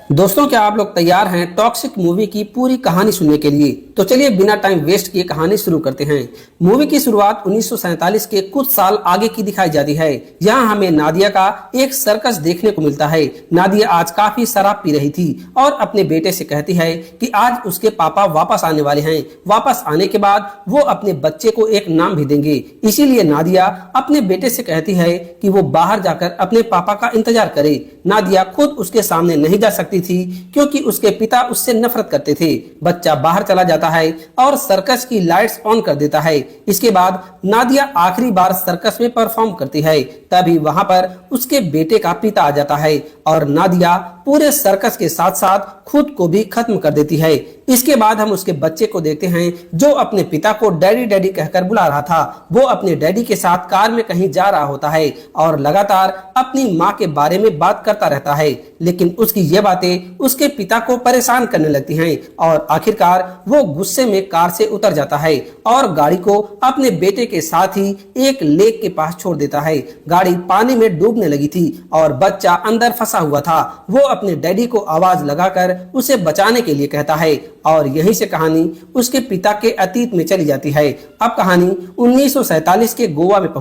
दोस्तों, क्या आप लोग तैयार हैं टॉक्सिक मूवी की पूरी कहानी सुनने के लिए? तो चलिए बिना टाइम वेस्ट किए कहानी शुरू करते हैं। मूवी की शुरुआत 1947 के कुछ साल आगे की दिखाई जाती है। यहाँ हमें नादिया का एक सर्कस देखने को मिलता है। नादिया आज काफी शराब पी रही थी और अपने बेटे से कहती है कि आज उसके पापा वापस आने वाले हैं। वापस आने के बाद वो अपने बच्चे को एक नाम भी देंगे। इसीलिए नादिया अपने बेटे से कहती है कि वो बाहर जाकर अपने पापा का इंतजार करे। नादिया खुद उसके सामने नहीं जा सकती थी क्योंकि उसके पिता उससे नफरत करते थे। बच्चा बाहर चला जाता है और सर्कस की लाइट्स ऑन कर देता है। इसके बाद नादिया आखिरी बार सर्कस में परफॉर्म करती है। तभी वहां पर उसके बेटे का पिता आ जाता है और नादिया पूरे सर्कस के साथ साथ खुद को भी खत्म कर देती है। इसके बाद हम उसके बच्चे को देखते हैं जो अपने पिता को डैडी डैडी कहकर बुला रहा था। वो अपने डैडी के साथ कार में कहीं जा रहा होता है और लगातार अपनी माँ के बारे में बात करता रहता है, लेकिन उसकी ये बातें उसके पिता को परेशान करने लगती हैं और आखिरकार वो गुस्से में कार से उतर जाता है और गाड़ी को अपने बेटे के साथ ही एक लेक के पास छोड़ देता है। गाड़ी पानी में डूबने लगी थी और बच्चा अंदर फंसा हुआ था। वो अपने डैडी को आवाज लगाकर उसे बचाने के लिए कहता है और यहीं से कहानी उसके पिता के अतीत में चली जाती है। अब कहानी 1947 के गोवा में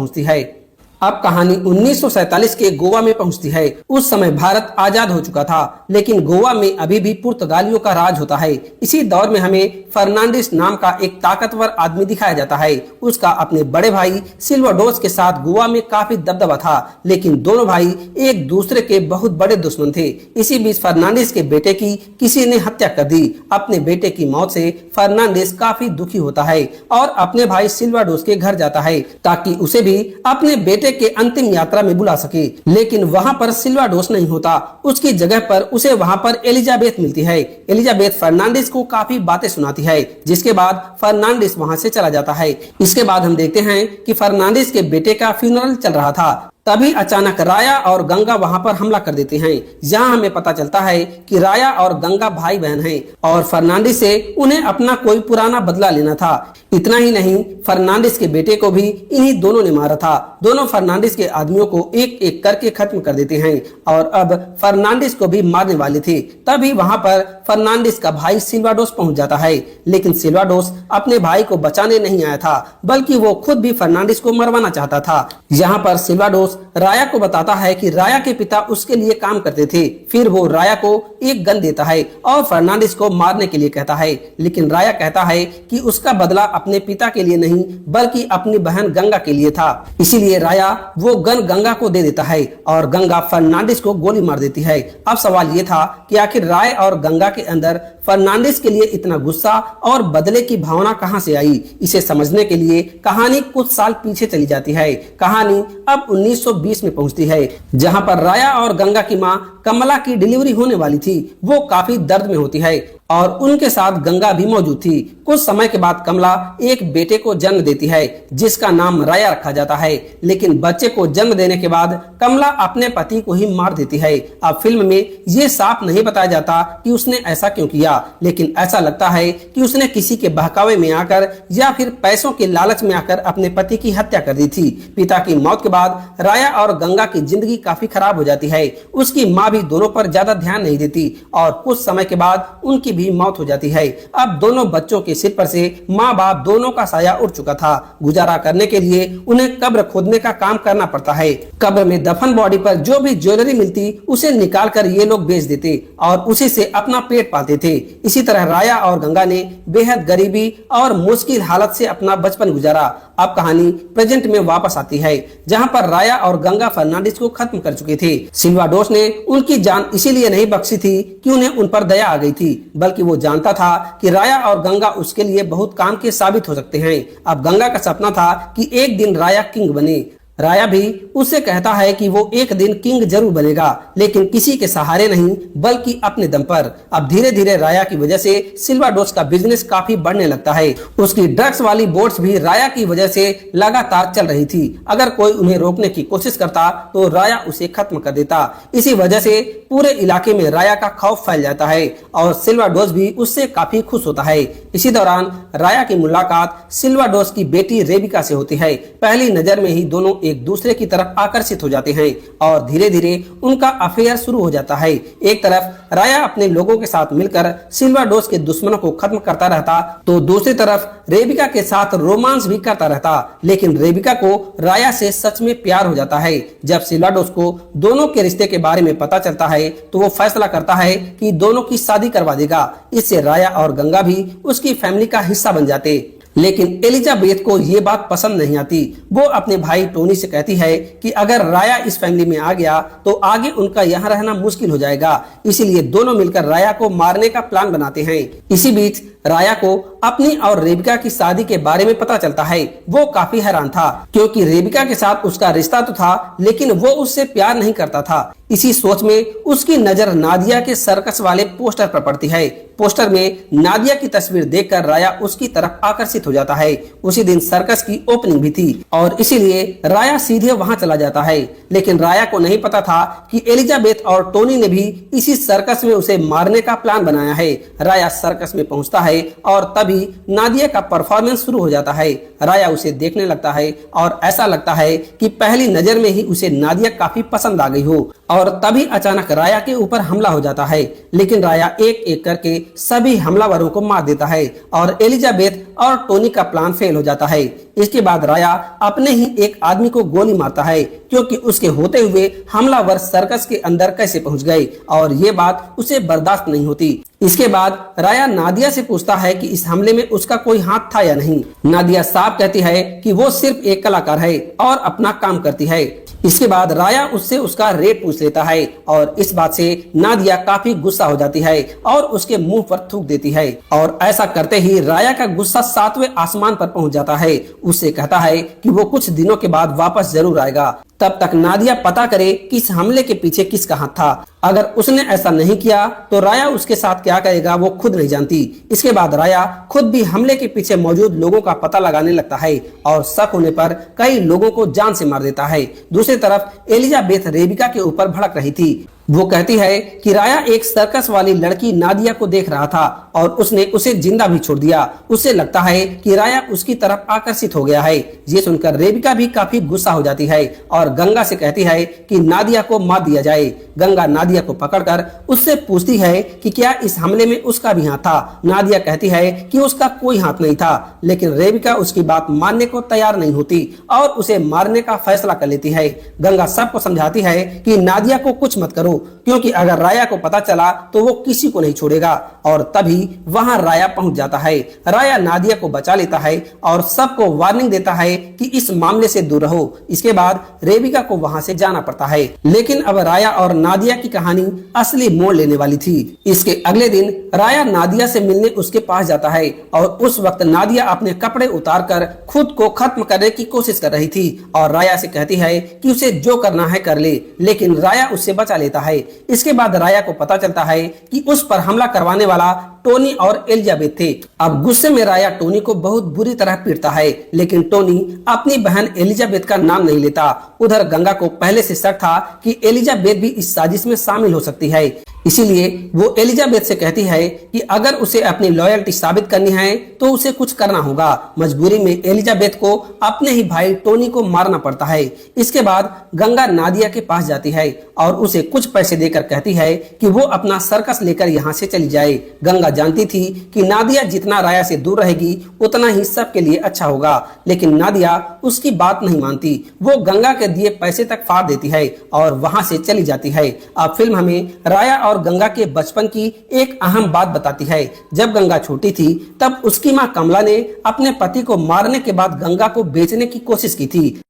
पहुंचती है। उस समय भारत आजाद हो चुका था, लेकिन गोवा में अभी भी पुर्तगालियों का राज होता है। इसी दौर में हमें फर्नांडिस नाम का एक ताकतवर आदमी दिखाया जाता है। उसका अपने बड़े भाई सिल्वाडोस के साथ गोवा में काफी दबदबा था, लेकिन दोनों भाई एक दूसरे के बहुत बड़े दुश्मन थे। इसी बीच फर्नांडिस के बेटे की किसी ने हत्या कर दी। अपने बेटे की मौत से फर्नांडिस काफी दुखी होता है और अपने भाई सिल्वाडोस के घर जाता है ताकि उसे भी अपने बेटे के अंतिम यात्रा में बुला सके, लेकिन वहां पर सिल्वाडोस नहीं होता। उसकी जगह पर उसे वहां पर एलिजाबेथ मिलती है। एलिजाबेथ फर्नांडिस को काफी बातें सुनाती है, जिसके बाद फर्नांडिस वहां से चला जाता है। इसके बाद हम देखते हैं कि फर्नांडिस के बेटे का फ्यूनरल चल रहा था। तभी अचानक राया और गंगा वहां पर हमला कर देते हैं। यहाँ हमें पता चलता है कि राया और गंगा भाई बहन हैं और फर्नांडिस से उन्हें अपना कोई पुराना बदला लेना था। इतना ही नहीं, फर्नांडिस के बेटे को भी इन्हीं दोनों ने मारा था। दोनों फर्नांडिस के आदमियों को एक एक करके खत्म कर देते हैं और अब फर्नांडिस को भी मारने वाले थे। तभी वहां पर फर्नांडिस का भाई सिल्वाडोस पहुंच जाता है, लेकिन सिल्वाडोस अपने भाई को बचाने नहीं आया था, बल्कि वो खुद भी फर्नांडिस को मरवाना चाहता था। यहाँ पर सिल्वाडोस राया को बताता है कि राया के पिता उसके लिए काम करते थे। फिर वो राया को एक गन देता है और फर्नांडिस को मारने के लिए कहता है, लेकिन राया कहता है कि उसका बदला अपने पिता के लिए नहीं बल्कि अपनी बहन गंगा के लिए था। इसीलिए राया वो गन गंगा को दे देता है और गंगा फर्नांडिस को गोली मार देती है। अब सवाल ये था कि आखिर राय और गंगा के अंदर फर्नांडिस के लिए इतना गुस्सा और बदले की भावना कहां से आई? इसे समझने के लिए कहानी कुछ साल पीछे चली जाती है। कहानी अब 1920 में पहुंचती है, जहां पर राया और गंगा की मां कमला की डिलीवरी होने वाली थी। वो काफी दर्द में होती है और उनके साथ गंगा भी मौजूद थी। कुछ समय के बाद कमला एक बेटे को जन्म देती है जिसका नाम राया रखा जाता है, लेकिन बच्चे को जन्म देने के बाद कमला अपने पति को ही मार देती है। अब फिल्म में ये साफ नहीं बताया जाता कि उसने ऐसा क्यों किया, लेकिन ऐसा लगता है कि उसने किसी के बहकावे में आकर या फिर पैसों के लालच में आकर अपने पति की हत्या कर दी थी। पिता की मौत के बाद राया और गंगा की जिंदगी काफी खराब हो जाती है। उसकी माँ भी दोनों पर ज्यादा ध्यान नहीं देती और कुछ समय के बाद उनकी भी मौत हो जाती है। अब दोनों बच्चों के सिर पर से माँ बाप दोनों का साया उड़ चुका था। गुजारा करने के लिए उन्हें कब्र खोदने का काम करना पड़ता है। कब्र में दफन बॉडी पर जो भी ज्वेलरी मिलती उसे निकाल कर ये लोग बेच देते और उसी से अपना पेट पालते थे। इसी तरह राया और गंगा ने बेहद गरीबी और मुश्किल हालत से अपना बचपन गुजारा। अब कहानी प्रेजेंट में वापस आती है, जहां पर राया और गंगा फर्नांडिस को खत्म कर चुके थे। सिल्वाडोस ने उनकी जान इसीलिए नहीं बख्शी थी कि उन्हें उन पर दया आ गई थी, बल्कि वो जानता था कि राया और गंगा उसके लिए बहुत काम के साबित हो सकते हैं। अब गंगा का सपना था कि एक दिन राया किंग बने। राया भी उससे कहता है कि वो एक दिन किंग जरूर बनेगा, लेकिन किसी के सहारे नहीं बल्कि अपने दम पर। अब धीरे धीरे राया की वजह से सिल्वाडोस का बिजनेस काफी बढ़ने लगता है। उसकी ड्रग्स वाली बोट्स भी राया की वजह से लगातार चल रही थी। अगर कोई उन्हें रोकने की कोशिश करता तो राया उसे खत्म कर देता। इसी वजह से पूरे इलाके में राया का खौफ फैल जाता है और सिल्वाडोस भी उससे काफी खुश होता है। इसी दौरान राया की मुलाकात सिल्वाडोस की बेटी रेबिका से होती है। पहली नजर में ही दोनों एक दूसरे की तरफ आकर्षित हो जाते हैं और धीरे धीरे उनका अफेयर शुरू हो जाता है। एक तरफ राया अपने लोगों के साथ मिलकर सिल्वाडोस के दुश्मनों को खत्म करता रहता, तो दूसरी तरफ रेबिका के साथ रोमांस भी करता रहता। लेकिन रेबिका को राया से सच में प्यार हो जाता है। जब सिल्वाडोस को दोनों के रिश्ते के बारे में पता चलता है तो वो फैसला करता है कि दोनों की शादी करवा देगा। इससे राया और गंगा भी उसकी फैमिली का हिस्सा बन जाते। लेकिन एलिजाबेथ को ये बात पसंद नहीं आती। वो अपने भाई टोनी से कहती है कि अगर राया इस फैमिली में आ गया तो आगे उनका यहाँ रहना मुश्किल हो जाएगा। इसीलिए दोनों मिलकर राया को मारने का प्लान बनाते हैं। इसी बीच राया को अपनी और रेबिका की शादी के बारे में पता चलता है। वो काफी हैरान था क्योंकि रेबिका के साथ उसका रिश्ता तो था, लेकिन वो उससे प्यार नहीं करता था। इसी सोच में उसकी नजर नादिया के सर्कस वाले पोस्टर पर पड़ती है। पोस्टर में नादिया की तस्वीर देखकर राया उसकी तरफ आकर्षित हो जाता है। उसी दिन सर्कस की ओपनिंग भी थी और इसीलिए राया सीधे वहां चला जाता है। लेकिन राया को नहीं पता था कि एलिजाबेथ और टोनी ने भी इसी सर्कस में उसे मारने का प्लान बनाया है। राया सर्कस में पहुंचता है और तभी नादिया का परफॉर्मेंस शुरू हो जाता है। राया उसे देखने लगता है और ऐसा लगता है कि पहली नजर में ही उसे नादिया काफी पसंद आ गई हो। और तभी अचानक राया के ऊपर हमला हो जाता है। लेकिन राया एक एक करके सभी हमलावरों को मार देता है और एलिजाबेथ और टोनी का प्लान फेल हो जाता है। इसके बाद राया अपने ही एक आदमी को गोली मारता है क्योंकि उसके होते हुए हमलावर सर्कस के अंदर कैसे पहुंच गए और ये बात उसे बर्दाश्त नहीं होती। इसके बाद राया नादिया से पूछता है कि इस हमले में उसका कोई हाथ था या नहीं। नादिया साफ कहती है कि वो सिर्फ एक कलाकार है और अपना काम करती है। इसके बाद राया उससे उसका रेट पूछ लेता है और इस बात से नादिया काफी गुस्सा हो जाती है और उसके मुंह पर थूक देती है। और ऐसा करते ही राया का गुस्सा 7वें आसमान पर पहुंच जाता है। उससे कहता है कि वो कुछ दिनों के बाद वापस जरूर आएगा। तब तक नादिया पता करे कि इस हमले के पीछे किसका हाथ था। अगर उसने ऐसा नहीं किया तो राया उसके साथ क्या करेगा वो खुद नहीं जानती। इसके बाद राया खुद भी हमले के पीछे मौजूद लोगों का पता लगाने लगता है और शक होने पर कई लोगों को जान से मार देता है। दूसरी तरफ एलिजाबेथ रेबिका के ऊपर भड़क रही थी। वो कहती है कि राया एक सर्कस वाली लड़की नादिया को देख रहा था और उसने उसे जिंदा भी छोड़ दिया। उसे लगता है कि राया उसकी तरफ आकर्षित हो गया है। ये सुनकर रेबिका भी काफी गुस्सा हो जाती है और गंगा से कहती है कि नादिया को मार दिया जाए। गंगा नादिया को पकड़कर उससे पूछती है कि क्या इस हमले में उसका भी हाथ था। नादिया कहती है कि उसका कोई हाथ नहीं था, लेकिन रेबिका उसकी बात मानने को तैयार नहीं होती और उसे मारने का फैसला कर लेती है। गंगा सबको समझाती है कि नादिया को कुछ मत करो क्योंकि अगर राया को पता चला तो वो किसी को नहीं छोड़ेगा। और तभी वहां राया पहुंच जाता है। राया नादिया को बचा लेता है और सबको वार्निंग देता है कि इस मामले से दूर रहो। इसके बाद रेबिका को वहां से जाना पड़ता है। लेकिन अब राया और नादिया की कहानी असली मोड़ लेने वाली थी। इसके अगले दिन राया नादिया से मिलने उसके पास जाता है और उस वक्त नादिया अपने कपड़े उतारकर खुद को खत्म करने की कोशिश कर रही थी और राया से कहती है कि उसे जो करना है कर ले, लेकिन राया उससे बचा लेता है। इसके बाद राया को पता चलता है कि उस पर हमला करवाने वाला टोनी और एलिजाबेथ थे। अब गुस्से में राया टोनी को बहुत बुरी तरह पीटता है, लेकिन टोनी अपनी बहन एलिजाबेथ का नाम नहीं लेता। उधर गंगा को पहले से शक था कि एलिजाबेथ भी इस साजिश में शामिल हो सकती है। इसीलिए वो एलिजाबेथ से कहती है कि अगर उसे अपनी लॉयल्टी साबित करनी है तो उसे कुछ करना होगा। मजबूरी में एलिजाबेथ को अपने ही भाई टोनी को मारना पड़ता है। इसके बाद गंगा नादिया के पास जाती है और उसे कुछ पैसे देकर कहती है कि वो अपना सर्कस लेकर यहाँ से चली जाए। गंगा जानती थी कि नादिया जितना राया से दूर रहेगी उतना ही सबके लिए अच्छा होगा, लेकिन नादिया उसकी बात नहीं मानती। वो गंगा के दिए पैसे तक फाड़ देती है और वहां से चली जाती है। अब फिल्म हमें राया और गंगा के बचपन की एक अहम बात बताती है। जब गंगा छोटी थी तब उसकी मां कमला ने अपने पति को मारने के बाद गंगा को बेचने की कोशिश की थी।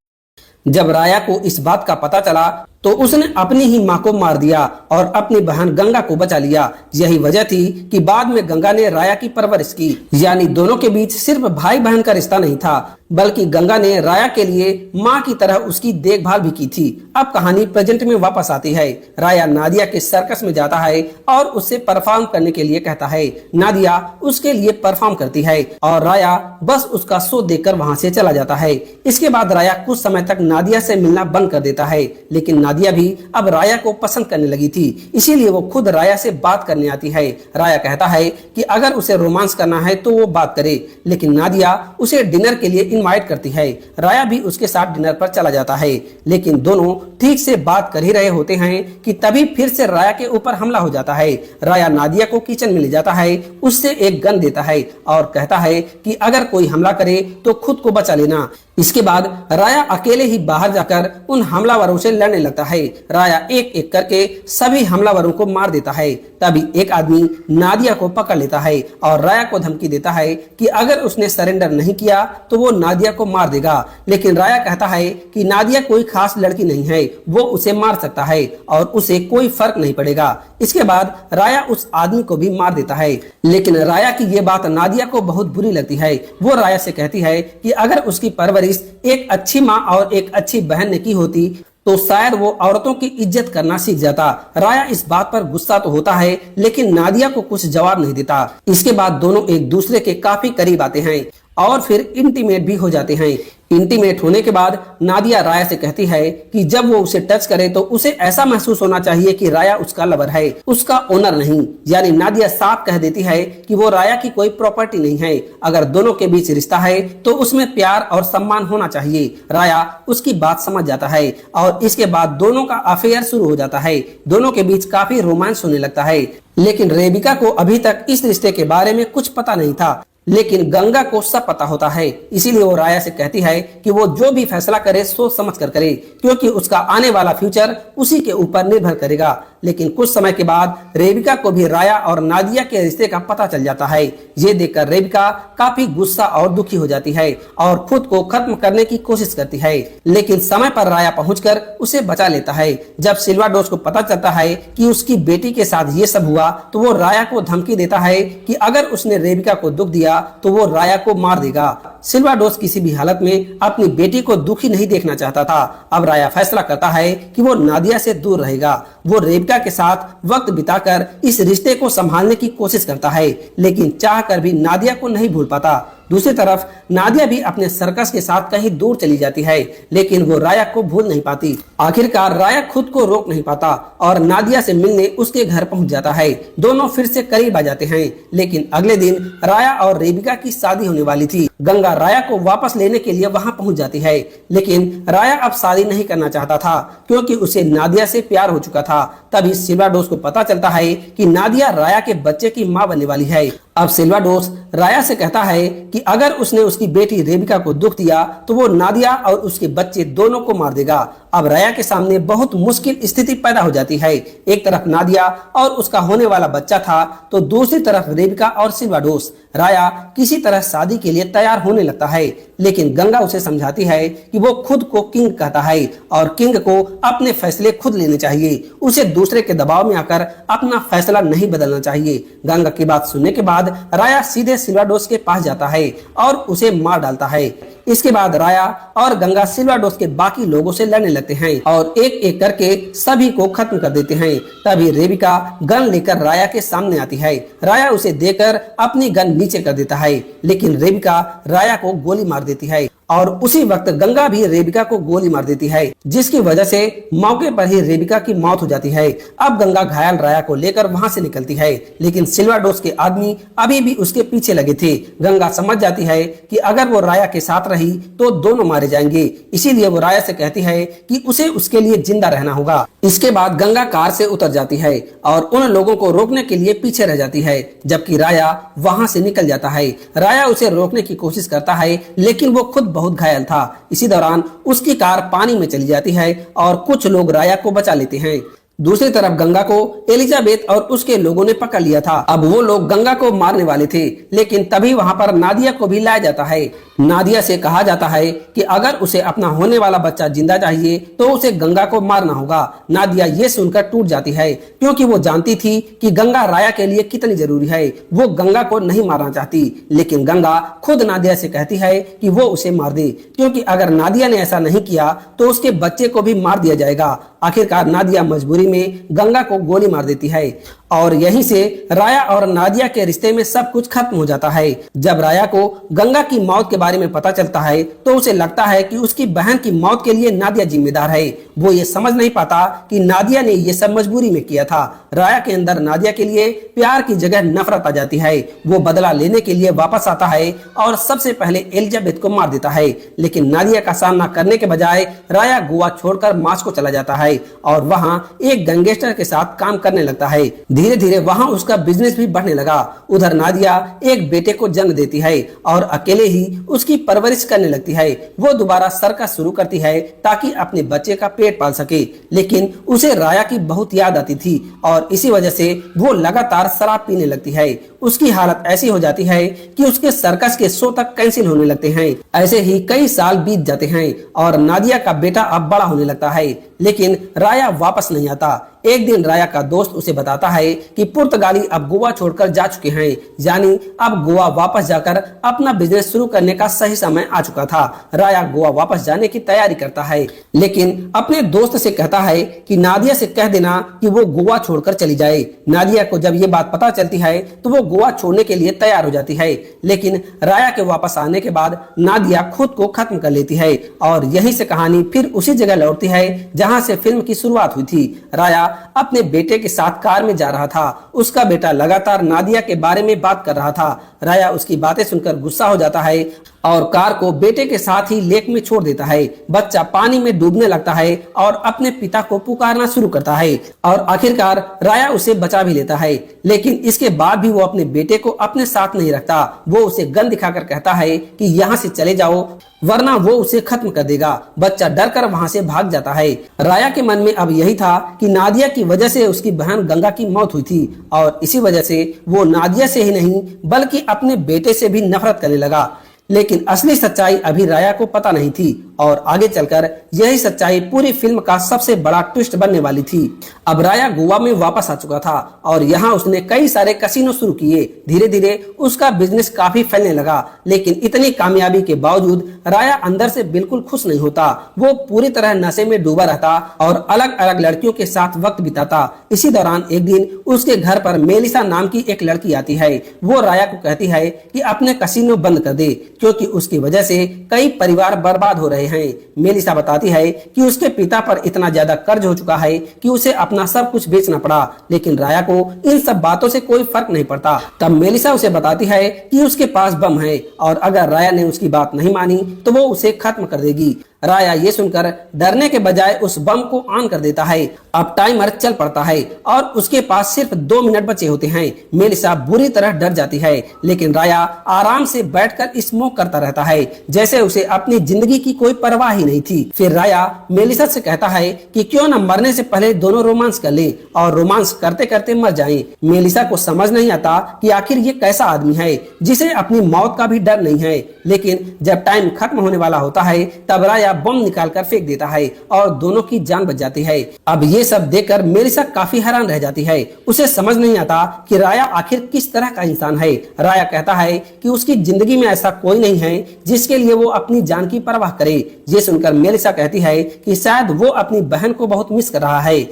जब राया को इस बात का पता चला तो उसने अपनी ही मां को मार दिया और अपनी बहन गंगा को बचा लिया। यही वजह थी कि बाद में गंगा ने राया की परवरिश की। यानी दोनों के बीच सिर्फ भाई बहन का रिश्ता नहीं था, बल्कि गंगा ने राया के लिए मां की तरह उसकी देखभाल भी की थी। अब कहानी प्रेजेंट में वापस आती है। राया नादिया के सर्कस में जाता है और उससे परफॉर्म करने के लिए कहता है। नादिया उसके लिए परफॉर्म करती है और राया बस उसका शो देखकर वहां से चला जाता है। इसके बाद राया कुछ समय तक नादिया से मिलना बंद कर देता है, लेकिन नादिया भी अब राया को पसंद करने लगी थी, इसीलिए वो खुद राया से बात करने आती है। राया कहता है कि अगर उसे रोमांस करना है तो वो बात करे, लेकिन नादिया उसे डिनर के लिए इनवाइट करती है। राया भी उसके साथ डिनर पर चला जाता है, लेकिन दोनों ठीक से बात कर ही रहे होते हैं कि तभी फिर से राया के ऊपर हमला हो जाता है। राया नादिया को किचन में ले जाता है, उससे एक गन देता है और कहता है कि अगर कोई हमला करे तो खुद को बचा लेना। इसके बाद राया अकेले ही बाहर जाकर उन हमलावरों से लड़ने लगता है। राया एक एक करके सभी हमलावरों को मार देता है। तभी एक आदमी नादिया को पकड़ लेता है और राया को धमकी देता है कि अगर उसने सरेंडर नहीं किया तो वो नादिया को मार देगा। लेकिन राया कहता है कि नादिया कोई खास लड़की नहीं है, वो उसे मार सकता है और उसे कोई फर्क नहीं पड़ेगा। इसके बाद राया उस आदमी को भी मार देता है, लेकिन राया की ये बात नादिया को बहुत बुरी लगती है। वो राया से कहती है कि अगर उसकी परवरिश एक अच्छी माँ और एक अच्छी बहन ने की होती तो शायद वो औरतों की इज्जत करना सीख जाता। राया इस बात पर गुस्सा तो होता है, लेकिन नादिया को कुछ जवाब नहीं देता। इसके बाद दोनों एक दूसरे के काफी करीब आते हैं और फिर इंटीमेट भी हो जाते हैं। इंटीमेट होने के बाद नादिया राया से कहती है कि जब वो उसे टच करे तो उसे ऐसा महसूस होना चाहिए कि राया उसका लवर है, उसका ओनर नहीं। यानी नादिया साफ कह देती है कि वो राया की कोई प्रॉपर्टी नहीं है। अगर दोनों के बीच रिश्ता है तो उसमें प्यार और सम्मान होना चाहिए। राया उसकी बात समझ जाता है और इसके बाद दोनों का अफेयर शुरू हो जाता है। दोनों के बीच काफी रोमांस होने लगता है, लेकिन रेबिका को अभी तक इस रिश्ते के बारे में कुछ पता नहीं था। लेकिन गंगा को सब पता होता है, इसीलिए वो राया से कहती है कि वो जो भी फैसला करे सोच समझ कर करे, क्योंकि उसका आने वाला फ्यूचर उसी के ऊपर निर्भर करेगा। लेकिन कुछ समय के बाद रेबिका को भी राया और नादिया के रिश्ते का पता चल जाता है। ये देखकर रेबिका काफी गुस्सा और दुखी हो जाती है और खुद को खत्म करने की कोशिश करती है, लेकिन समय पर राया पहुंचकर उसे बचा लेता है। जब सिल्वाडोस को पता चलता है कि उसकी बेटी के साथ ये सब हुआ तो वो राया को धमकी देता है कि अगर उसने रेबिका को दुख दिया तो वो राया को मार देगा। सिल्वाडोस किसी भी हालत में अपनी बेटी को दुखी नहीं देखना चाहता था। अब राया फैसला करता है कि वो नादिया से दूर रहेगा। वो रेबिका के साथ वक्त बिताकर इस रिश्ते को संभालने की कोशिश करता है, लेकिन चाहकर भी नादिया को नहीं भूल पाता। दूसरी तरफ नादिया भी अपने सर्कस के साथ कहीं दूर चली जाती है, लेकिन वो राया को भूल नहीं पाती। आखिरकार राया खुद को रोक नहीं पाता और नादिया से मिलने उसके घर पहुंच जाता है। दोनों फिर से करीब आ जाते हैं, लेकिन अगले दिन राया और रेबिका की शादी होने वाली थी। गंगा राया को वापस लेने के लिए वहां पहुंच जाती है, लेकिन राया अब शादी नहीं करना चाहता था क्योंकि उसे नादिया से प्यार हो चुका था। तभी सिल्वाडोस को पता चलता है कि नादिया राया के बच्चे की मां बनने वाली है। अब सिल्वाडोस राया से कहता है कि अगर उसने उसकी बेटी रेबिका को दुख दिया तो वो नादिया और उसके बच्चे दोनों को मार देगा। अब राया के सामने बहुत मुश्किल स्थिति पैदा हो जाती है। एक तरफ नादिया और उसका होने वाला बच्चा था, तो दूसरी तरफ रेबिका और सिल्वाडोस। राया किसी तरह शादी के लिए तैयार होने लगता है, लेकिन गंगा उसे समझाती है कि वो खुद को किंग कहता है और किंग को अपने फैसले खुद लेने चाहिए। उसे दूसरे के दबाव में आकर अपना फैसला नहीं बदलना चाहिए। गंगा की बात सुनने के बाद राया सीधे सिल्वाडोस के पास जाता है और उसे मार डालता है। इसके बाद राया और गंगा सिल्वाडोस के बाकी लोगों से लड़ने लगते हैं और एक एक करके सभी को खत्म कर देते हैं। तभी रेबिका गन लेकर राया के सामने आती है। राया उसे देकर अपनी गन नीचे कर देता है, लेकिन रेबिका राया को गोली मार देती है और उसी वक्त गंगा भी रेबिका को गोली मार देती है, जिसकी वजह से मौके पर ही रेबिका की मौत हो जाती है। अब गंगा घायल राया को लेकर वहां से निकलती है, लेकिन सिल्वाडोस के आदमी अभी भी उसके पीछे लगे थे। गंगा समझ जाती है कि अगर वो राया के साथ रही तो दोनों मारे जाएंगे, इसीलिए वो राया से कहती है कि उसे उसके लिए जिंदा रहना होगा। इसके बाद गंगा कार से उतर जाती है और उन लोगों को रोकने के लिए पीछे रह जाती है, जबकि राया वहां से निकल जाता है। राया उसे रोकने की कोशिश करता है, लेकिन वो खुद बहुत घायल था। इसी दौरान उसकी कार पानी में चली जाती है और कुछ लोग राया को बचा लेते हैं। दूसरी तरफ गंगा को एलिजाबेथ और उसके लोगों ने पकड़ लिया था। अब वो लोग गंगा को मारने वाले थे, लेकिन तभी वहां पर नादिया को भी लाया जाता है। नादिया से कहा जाता है कि अगर उसे अपना होने वाला बच्चा जिंदा चाहिए तो उसे गंगा को मारना होगा। नादिया ये सुनकर टूट जाती है, क्योंकि वो जानती थी कि गंगा राया के लिए कितनी जरूरी है। वो गंगा को नहीं मारना चाहती, लेकिन गंगा खुद नादिया से कहती है कि वो उसे मार दे, क्योंकि अगर नादिया ने ऐसा नहीं किया तो उसके बच्चे को भी मार दिया जाएगा। आखिरकार नादिया मजबूरी मजबूरी में गंगा को गोली मार देती है और यहीं से राया और नादिया के रिश्ते में सब कुछ खत्म हो जाता है। जब राया को गंगा की मौत के बारे में पता चलता है तो उसे लगता है कि उसकी बहन की मौत के लिए नादिया जिम्मेदार है। वो ये समझ नहीं पाता कि नादिया ने ये सब मजबूरी में किया था। राया के अंदर नादिया के लिए प्यार की जगह नफरत आ जाती है। वो बदला लेने के लिए वापस आता है और सबसे पहले एलिजाबेथ को मार देता है, लेकिन नादिया का सामना करने के बजाय राया गोवा छोड़कर मास्को चला जाता है और वहाँ एक गैंगस्टर के साथ काम करने लगता है। धीरे धीरे वहाँ उसका बिजनेस भी बढ़ने लगा। उधर नादिया एक बेटे को जन्म देती है और अकेले ही उसकी परवरिश करने लगती है। वो दोबारा सर्कस शुरू करती है ताकि अपने बच्चे का पेट पाल सके, लेकिन उसे राया की बहुत याद आती थी और इसी वजह से वो लगातार शराब पीने लगती है। उसकी हालत ऐसी हो जाती है कि उसके सर्कस के शो तक कैंसिल होने लगते हैं। ऐसे ही कई साल बीत जाते हैं और नादिया का बेटा अब बड़ा होने लगता है, लेकिन राया वापस नहीं आता। एक दिन राया का दोस्त उसे बताता है कि पुर्तगाली अब गोवा छोड़कर जा चुके हैं, यानी अब गोवा वापस जाकर अपना बिजनेस शुरू करने का सही समय आ चुका था। राया गोवा वापस जाने की तैयारी करता है, लेकिन अपने दोस्त से कहता है कि नादिया से कह देना कि वो गोवा छोड़कर चली जाए। नादिया को जब ये बात पता चलती है तो वो गोवा छोड़ने के लिए तैयार हो जाती है, लेकिन राया के वापस आने के बाद नादिया खुद को खत्म कर लेती है और यहीं से कहानी फिर उसी जगह लौटती है जहां से फिल्म की शुरुआत हुई थी। राया अपने बेटे के साथ कार में जा रहा था। उसका बेटा लगातार नादिया के बारे में बात कर रहा था। राया उसकी बातें सुनकर गुस्सा हो जाता है और कार को बेटे के साथ ही लेक में छोड़ देता है। बच्चा पानी में डूबने लगता है और अपने पिता को पुकारना शुरू करता है और आखिरकार राया उसे बचा भी लेता है, लेकिन इसके बाद भी वो अपने बेटे को अपने साथ नहीं रखता। वो उसे गन दिखाकर कहता है कि यहाँ से चले जाओ वरना वो उसे खत्म कर देगा। बच्चा डर कर वहाँ से भाग जाता है। राया के मन में अब यही था कि नादिया की वजह से उसकी बहन गंगा की मौत हुई थी और इसी वजह से वो नादिया से ही नहीं बल्कि अपने बेटे से भी नफरत करने लगा। लेकिन असली सच्चाई अभी राया को पता नहीं थी और आगे चलकर यही सच्चाई पूरी फिल्म का सबसे बड़ा ट्विस्ट बनने वाली थी। अब राया गोवा में वापस आ चुका था और यहाँ उसने कई सारे कसिनो शुरू किए। धीरे धीरे उसका बिजनेस काफी फैलने लगा, लेकिन इतनी कामयाबी के बावजूद राया अंदर से बिल्कुल खुश नहीं होता। वो पूरी तरह नशे में डूबा रहता और अलग अलग लड़कियों के साथ वक्त बिताता। इसी दौरान एक दिन उसके घर पर मेलिसा नाम की एक लड़की आती है। वो राया को कहती है कि अपने कसिनो बंद कर दे क्योंकि उसकी वजह से कई परिवार बर्बाद हो रहे हैं। मेलिसा बताती है कि उसके पिता पर इतना ज्यादा कर्ज हो चुका है कि उसे अपना सब कुछ बेचना पड़ा, लेकिन राया को इन सब बातों से कोई फर्क नहीं पड़ता। तब मेलिसा उसे बताती है कि उसके पास बम है और अगर राया ने उसकी बात नहीं मानी तो वो उसे खत्म कर देगी। राया ये सुनकर डरने के बजाय उस बम को ऑन कर देता है। अब टाइमर चल पड़ता है और उसके पास सिर्फ 2 मिनट बचे होते हैं। मेलिसा बुरी तरह डर जाती है, लेकिन राया आराम से बैठकर स्मोक करता रहता है जैसे उसे अपनी जिंदगी की कोई परवाह ही नहीं थी। फिर राया मेलिसा से कहता है कि क्यों न मरने से पहले दोनों रोमांस कर लें और रोमांस करते करते मर जाएं। मेलिसा को समझ नहीं आता कि आखिर ये कैसा आदमी है जिसे अपनी मौत का भी डर नहीं है, लेकिन जब टाइम खत्म होने वाला होता है तब राया बम निकालकर फेंक देता है और दोनों की जान बच जाती है। अब ये सब देखकर मेलिसा काफी हैरान रह जाती है। उसे समझ नहीं आता कि राया आखिर किस तरह का इंसान है। राया कहता है कि उसकी जिंदगी में ऐसा कोई नहीं है जिसके लिए वो अपनी जान की परवाह करे। ये सुनकर मेलिसा कहती है कि शायद वो अपनी बहन को बहुत मिस कर रहा है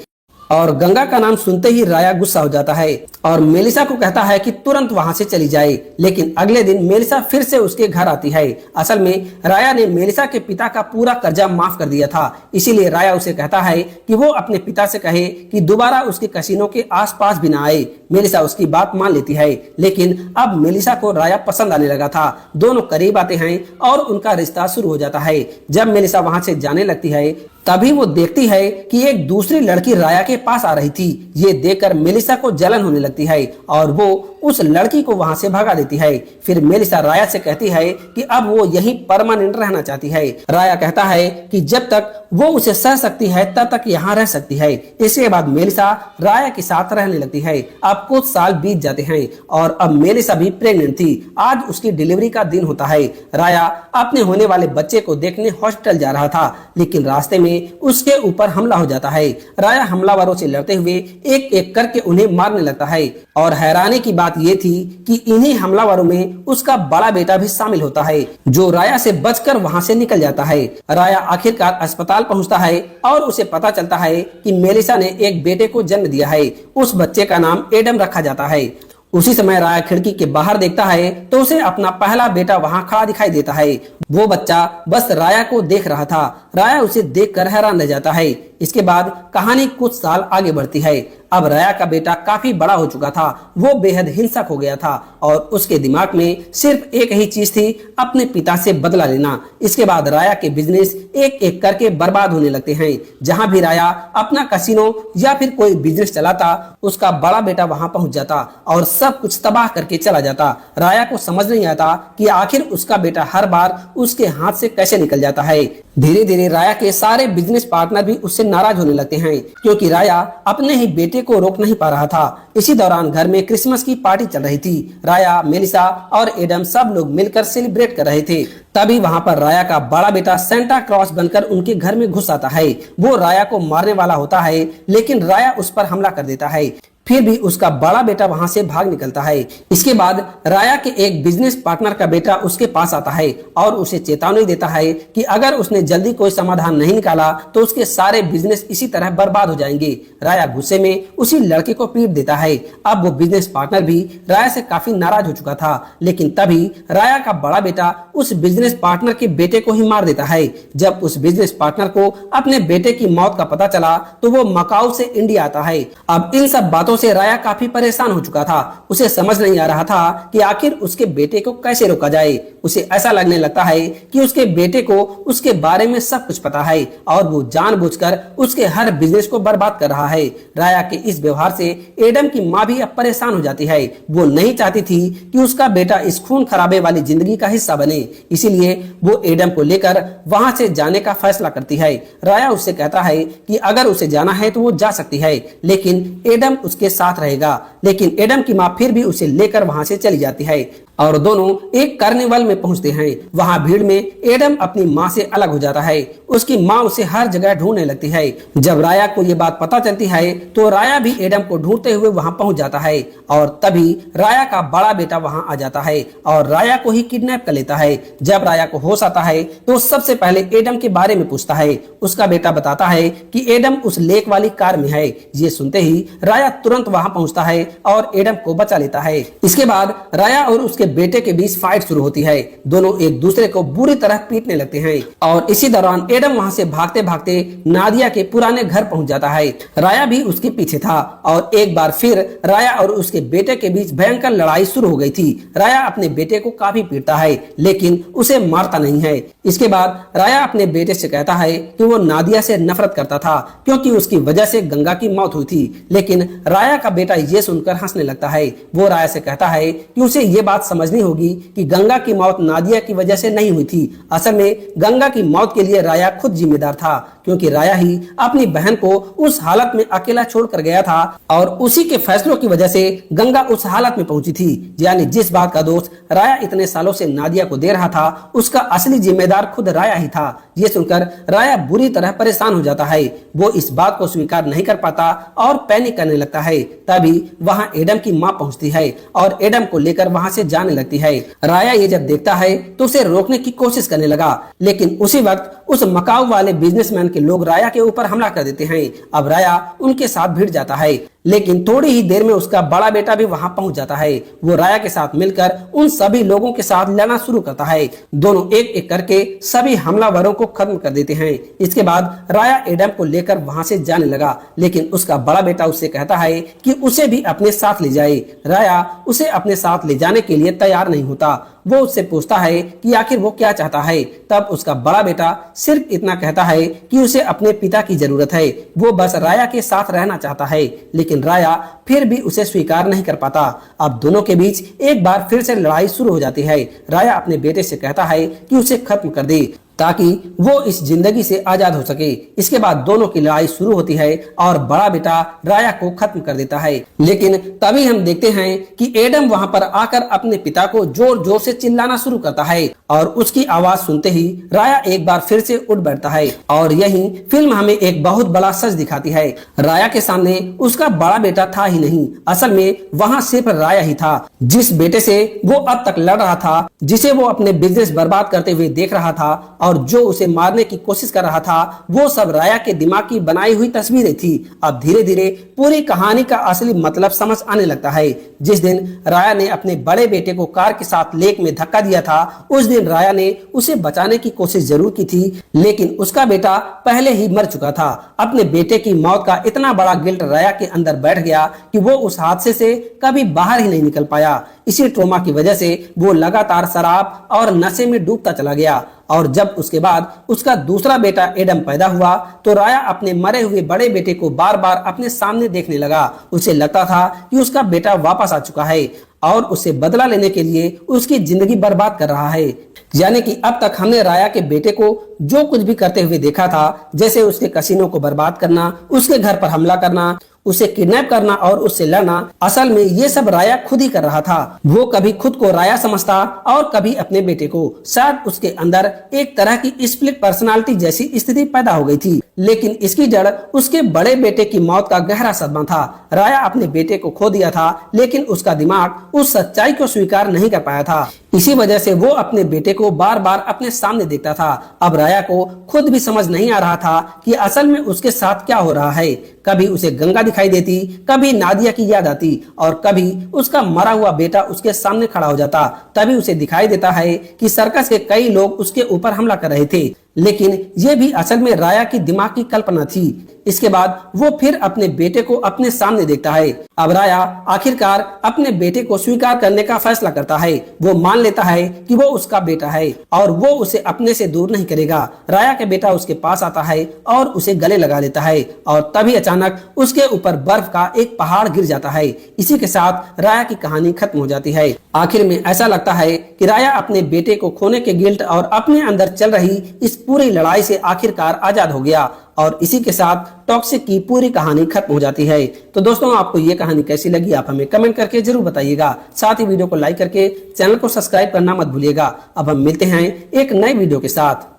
और गंगा का नाम सुनते ही राया गुस्सा हो जाता है और मेलिसा को कहता है कि तुरंत वहां से चली जाए। लेकिन अगले दिन मेलिसा फिर से उसके घर आती है। असल में राया ने मेलिसा के पिता का पूरा कर्जा माफ कर दिया था, इसीलिए राया उसे कहता है कि वो अपने पिता से कहे कि दोबारा उसके कसिनो के आसपास भी ना आए। मेलिसा उसकी बात मान लेती है, लेकिन अब मेलिसा को राया पसंद आने लगा था। दोनों करीब आते हैं और उनका रिश्ता शुरू हो जाता है। जब मेलिसा वहां से जाने लगती है तभी वो देखती है कि एक दूसरी लड़की राया के पास आ रही थी। ये देखकर मेलिसा को जलन होने लगती है और वो उस लड़की को वहां से भगा देती है। फिर मेलिसा राया से कहती है कि अब वो यहीं परमानेंट रहना चाहती है। राया कहता है कि जब तक वो उसे सह सकती है तब तक यहाँ रह सकती है। इसके बाद मेलिसा राया के साथ रहने लगती है। अब कुछ साल बीत जाते हैं और अब मेलिसा भी प्रेग्नेंट थी। आज उसकी डिलीवरी का दिन होता है। राया अपने होने वाले बच्चे को देखने हॉस्पिटल जा रहा था, लेकिन रास्ते में में उसके ऊपर हमला हो जाता है। राया हमलावरों से लड़ते हुए एक एक करके उन्हें मारने लगता है और हैरानी की बात यह थी कि इन्हीं हमलावरों में उसका बड़ा बेटा भी शामिल होता है, जो राया से बचकर वहां से निकल जाता है। राया आखिरकार अस्पताल पहुंचता है और उसे पता चलता है कि मेलिसा ने एक बेटे को जन्म दिया है। उस बच्चे का नाम एडम रखा जाता है। उसी समय राया खिड़की के बाहर देखता है तो उसे अपना पहला बेटा वहां खड़ा दिखाई देता है। वो बच्चा बस राया को देख रहा था। राया उसे देखकर हैरान रह जाता है। इसके बाद कहानी कुछ साल आगे बढ़ती है। अब राया का बेटा काफी बड़ा हो चुका था। वो बेहद हिंसक हो गया था और उसके दिमाग में सिर्फ एक ही चीज थी, अपने पिता से बदला लेना। इसके बाद राया के बिजनेस एक एक करके बर्बाद होने लगते हैं। जहां भी राया अपना कैसीनो या फिर कोई बिजनेस चलाता, उसका बड़ा बेटा वहां पहुंच जाता और सब कुछ तबाह करके चला जाता। राया को समझ नहीं आता कि आखिर उसका बेटा हर बार उसके हाथ से कैसे निकल जाता है। धीरे धीरे राया के सारे बिजनेस पार्टनर भी उससे नाराज होने लगते हैं, क्योंकि राया अपने ही बेटे को रोक नहीं पा रहा था। इसी दौरान घर में क्रिसमस की पार्टी चल रही थी। राया, मेलिसा और एडम सब लोग मिलकर सेलिब्रेट कर रहे थे। तभी वहां पर राया का बड़ा बेटा सेंटा क्लॉज बनकर उनके घर में घुस आता है। वो राया को मारने वाला होता है, लेकिन राया उस पर हमला कर देता है। फिर भी उसका बड़ा बेटा वहां से भाग निकलता है। इसके बाद राया के एक बिजनेस पार्टनर का बेटा उसके पास आता है और उसे चेतावनी देता है कि अगर उसने जल्दी कोई समाधान नहीं निकाला तो उसके सारे बिजनेस इसी तरह बर्बाद हो जाएंगे। राया गुस्से में उसी लड़के को पीट देता है। अब वो बिजनेस पार्टनर भी राया से काफी नाराज हो चुका था, लेकिन तभी राया का बड़ा बेटा उस बिजनेस पार्टनर के बेटे को ही मार देता है। जब उस बिजनेस पार्टनर को अपने बेटे की मौत का पता चला तो वो मकाऊ से इंडिया आता है। अब इन सब बातों से राया काफी परेशान हो चुका था। उसे समझ नहीं आ रहा था कि आखिर उसके बेटे को कैसे रोका जाए। उसे ऐसा लगने लगता है कि उसके बेटे को उसके बारे में सब कुछ पता है और वो जानबूझकर उसके हर बिजनेस को बर्बाद कर रहा है। राया के इस व्यवहार से एडम की माँ भी अब परेशान हो जाती है। वो नहीं चाहती थी कि उसका बेटा इस खून खराबे वाली जिंदगी का हिस्सा बने, इसीलिए वो एडम को लेकर वहां से जाने का फैसला करती है। राया उससे कहता है कि अगर उसे जाना है तो वो जा सकती है, लेकिन एडम उसके साथ रहेगा। लेकिन एडम की माँ फिर भी उसे लेकर वहां से चली जाती है और दोनों एक कार्निवल में पहुंचते हैं। वहां भीड़ में एडम अपनी माँ से अलग हो जाता है। उसकी माँ उसे हर जगह ढूंढने लगती है। जब राया को ये बात पता चलती है तो राया भी एडम को ढूंढते हुए वहां पहुंच जाता है और तभी राया का बड़ा बेटा वहां आ जाता है और राया को ही किडनैप कर लेता है। जब राया को होश आता है तो सबसे पहले एडम के बारे में पूछता है। उसका बेटा बताता है कि एडम उस लेक वाली कार में है। ये सुनते ही राया तुरंत वहां पहुंचता है और एडम को बचा लेता है। इसके बाद राया और उसके बेटे के बीच फाइट शुरू होती है। दोनों एक दूसरे को बुरी तरह पीटने लगते हैं और इसी दौरान एडम वहां से भागते भागते नादिया के पुराने घर पहुंच जाता है। राया भी उसके पीछे था और एक बार फिर राया और उसके बेटे के बीच भयंकर लड़ाई शुरू हो गई थी। राया अपने बेटे को काफी पीटता है, लेकिन उसे मारता नहीं है। इसके बाद राया अपने बेटे से कहता है कि वो नादिया से नफरत करता था, क्योंकि उसकी वजह से गंगा की मौत हुई थी। लेकिन राया का बेटा ये सुनकर हंसने लगता है। वो राया से कहता है कि उसे ये बात समझनी होगी कि गंगा की मौत नादिया की वजह से नहीं हुई थी। असल में गंगा की मौत के लिए राया खुद जिम्मेदार था, क्योंकि राया ही अपनी बहन को उस हालत में अकेला छोड़कर गया था और उसी के फैसलों की वजह से गंगा उस हालत में पहुंची थी। यानी जिस बात का दोष राया इतने सालों से नादिया को दे रहा था, उसका असली जिम्मेदार खुद राया ही था। ये सुनकर राया बुरी तरह परेशान हो जाता है। वो इस बात को स्वीकार नहीं कर पाता और पैनिक करने लगता है। तभी वहां एडम की माँ पहुंचती है और एडम को लेकर वहां से जाने लगती है। राया ये जब देखता है तो उसे रोकने की कोशिश करने लगा, लेकिन उसी वक्त उस मकाऊ वाले बिजनेसमैन के लोग राया के ऊपर हमला कर देते हैं। अब राया उनके साथ भिड़ जाता है, लेकिन थोड़ी ही देर में उसका बड़ा बेटा भी वहां पहुंच जाता है। वो राया के साथ मिलकर उन सभी लोगों के साथ लड़ना शुरू करता है। दोनों एक एक करके सभी हमलावरों को खत्म कर देते हैं। इसके बाद राया एडम को लेकर वहां से जाने लगा, लेकिन उसका बड़ा बेटा उससे कहता है कि उसे भी अपने साथ ले जाए। राया उसे अपने साथ ले जाने के लिए तैयार नहीं होता। वो उससे पूछता है कि आखिर वो क्या चाहता है। तब उसका बड़ा बेटा सिर्फ इतना कहता है कि उसे अपने पिता की जरूरत है। वो बस राया के साथ रहना चाहता है, लेकिन राया फिर भी उसे स्वीकार नहीं कर पाता। अब दोनों के बीच एक बार फिर से लड़ाई शुरू हो जाती है। राया अपने बेटे से कहता है कि उसे खत्म कर दे। ताकि वो इस जिंदगी से आजाद हो सके। इसके बाद दोनों की लड़ाई शुरू होती है और बड़ा बेटा राया को खत्म कर देता है। लेकिन तभी हम देखते हैं कि एडम वहां पर आकर अपने पिता को जोर जोर से चिल्लाना शुरू करता है और उसकी आवाज सुनते ही राया एक बार फिर से उठ बैठता है। और यही फिल्म हमें एक बहुत बड़ा सच दिखाती है। राया के सामने उसका बड़ा बेटा था ही नहीं, असल में वहाँ सिर्फ राया ही था, जिस बेटे से वो अब तक लड़ रहा था, जिसे वो अपने बिजनेस बर्बाद करते हुए देख रहा था और जो उसे मारने की कोशिश कर रहा था, वो सब राया के दिमाग की बनाई हुई तस्वीरें थी। अब धीरे धीरे पूरी कहानी का असली मतलब समझ आने लगता है। जिस दिन राया ने अपने बड़े बेटे को कार के साथ लेक में धक्का दिया था, उस दिन राया ने उसे बचाने की कोशिश जरूर की थी, लेकिन उसका बेटा पहले ही मर चुका था। अपने बेटे की मौत का इतना बड़ा गिल्ट राया के अंदर बैठ गया कि वो उस हादसे से कभी बाहर ही नहीं निकल पाया। इसी ट्रॉमा की वजह से वो लगातार शराब और नशे में डूबता चला गया। और जब उसके बाद उसका दूसरा बेटा एडम पैदा हुआ तो राया अपने मरे हुए बड़े बेटे को बार बार अपने सामने देखने लगा। उसे लगता था कि उसका बेटा वापस आ चुका है और उसे बदला लेने के लिए उसकी जिंदगी बर्बाद कर रहा है। यानी कि अब तक हमने राया के बेटे को जो कुछ भी करते हुए देखा था, जैसे उसके कसिनो को बर्बाद करना, उसके घर पर हमला करना, उसे किडनैप करना और उससे लड़ना, असल में ये सब राया खुद ही कर रहा था। वो कभी खुद को राया समझता और कभी अपने बेटे को। शायद उसके अंदर एक तरह की स्प्लिट पर्सनालिटी जैसी स्थिति पैदा हो गई थी, लेकिन इसकी जड़ उसके बड़े बेटे की मौत का गहरा सदमा था। राया अपने बेटे को खो दिया था, लेकिन उसका दिमाग उस सच्चाई को स्वीकार नहीं कर पाया था। इसी वजह से वो अपने बेटे को बार बार अपने सामने देखता था। अब राया को खुद भी समझ नहीं आ रहा था कि असल में उसके साथ क्या हो रहा है। कभी उसे गंगा दिखाई देती, कभी नादिया की याद आती और कभी उसका मरा हुआ बेटा उसके सामने खड़ा हो जाता। तभी उसे दिखाई देता है कि सर्कस के कई लोग उसके ऊपर हमला कर रहे थे, लेकिन ये भी असल में राया की दिमाग की कल्पना थी। इसके बाद वो फिर अपने बेटे को अपने सामने देखता है। अब राया आखिरकार अपने बेटे को स्वीकार करने का फैसला करता है। वो मान लेता है कि वो उसका बेटा है और वो उसे अपने से दूर नहीं करेगा। राया के बेटा उसके पास आता है और उसे गले लगा लेता है और तभी अचानक उसके ऊपर बर्फ का एक पहाड़ गिर जाता है। इसी के साथ राया की कहानी खत्म हो जाती है। आखिर में ऐसा लगता है कि राया अपने बेटे को खोने के गिल्ट और अपने अंदर चल रही इस पूरी लड़ाई से आखिरकार आजाद हो गया और इसी के साथ टॉक्सिक की पूरी कहानी खत्म हो जाती है। तो दोस्तों, आपको ये कहानी कैसी लगी आप हमें कमेंट करके जरूर बताइएगा। साथ ही वीडियो को लाइक करके चैनल को सब्सक्राइब करना मत भूलिएगा। अब हम मिलते हैं एक नए वीडियो के साथ।